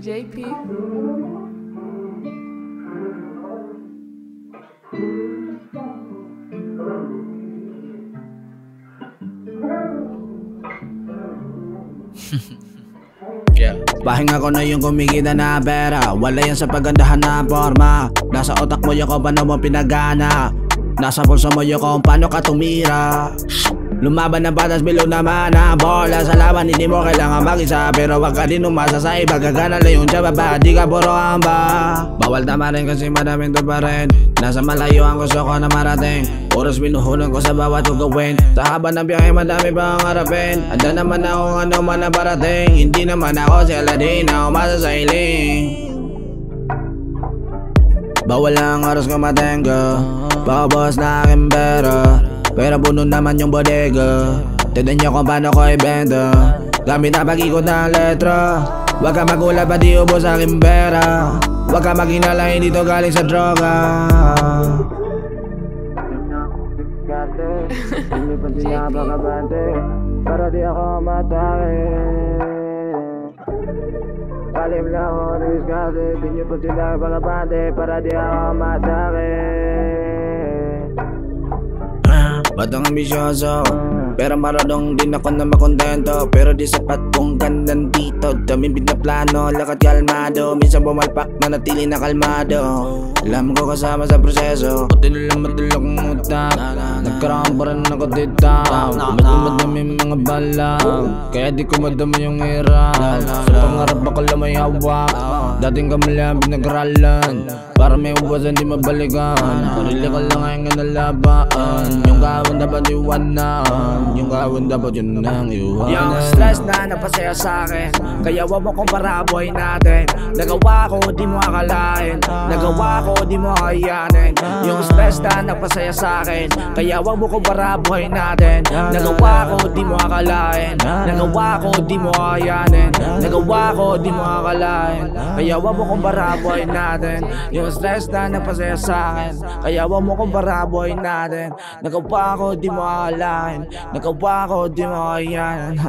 JP. Yeah. Pahinga ko na yung kumikita na pera. Wala yan sa pagandahan na forma. Nasa otak mo yung kung paano mo pinagana. Nasa pulso mo yung kung paano ka tumira. Lumaban ng patas, bilog naman ang bola. Sa laban hindi mo kailangan mag-isa. Pero wag ka din umasa sa iba. Gagana lang yung tiyaba ba, di ka puro hamba. Bawal tama rin kasi madaming to pa rin. Nasa malayo ang gusto ko na marating. Oras binuhulong ko sa bawat gagawin. Sa haba ng biyahe madami pa ang harapin. Anda naman ako ano man na parating. Hindi naman ako si Aladdin na umasa sa hiling. Bawal ang oras ko matenga. Paubos na aking pera. Pero puno naman yung bodega. Tignan nyo kung paano ko ibenta. Gamit na pag-ikot ng letra. Huwag ka magulat pa di ubos aking pera. Huwag ka maghinala hindi to galing sa droga. Hindi pa sinapakabante para di ako matake. Kalim lang ako diskarte. Hindi pa sinapakabante para di ako matake. Ba't ang ambisyoso? Pero maradong din ako na makontento. Pero di sapat kung gandang dito. Daming binaplano, lakad kalmado. Minsan bumalpak na natili na kalmado. Alam ko kasama sa proseso. Buti nilang madala kong utak. Nagkaroon pa rin ako dito. Ba't madaming mga balang. Kaya di ko madama yung hirap. Sa pangarap ako lang may hawak. Dating kamalang pinagralan. Para may uwasan di mabalikan. Sarili ko lang ay nga nalabaan. Yung kawan dapat iwanan. Yung kawan dapat yun ang iwanan. Yung stress na napasaya sa'kin. Kaya wag mo kong paraboy natin. Nagawa ko di mo akalain. Nagawa ko di mo kayanin. Yung stress na napasaya sa'kin. Kaya wag mo kong paraboy natin. Nagawa ko di mo akalain. Nagawa ko di mo kayanin. Nagawa ko di mo akalain. Kaya wag mo kong paraboy natin. Yung stress na napasaya sa'kin. Kaya wag mo kong paraboy natin. Nagawa ko di mo akalain. Nagawa ko di mo kayanin.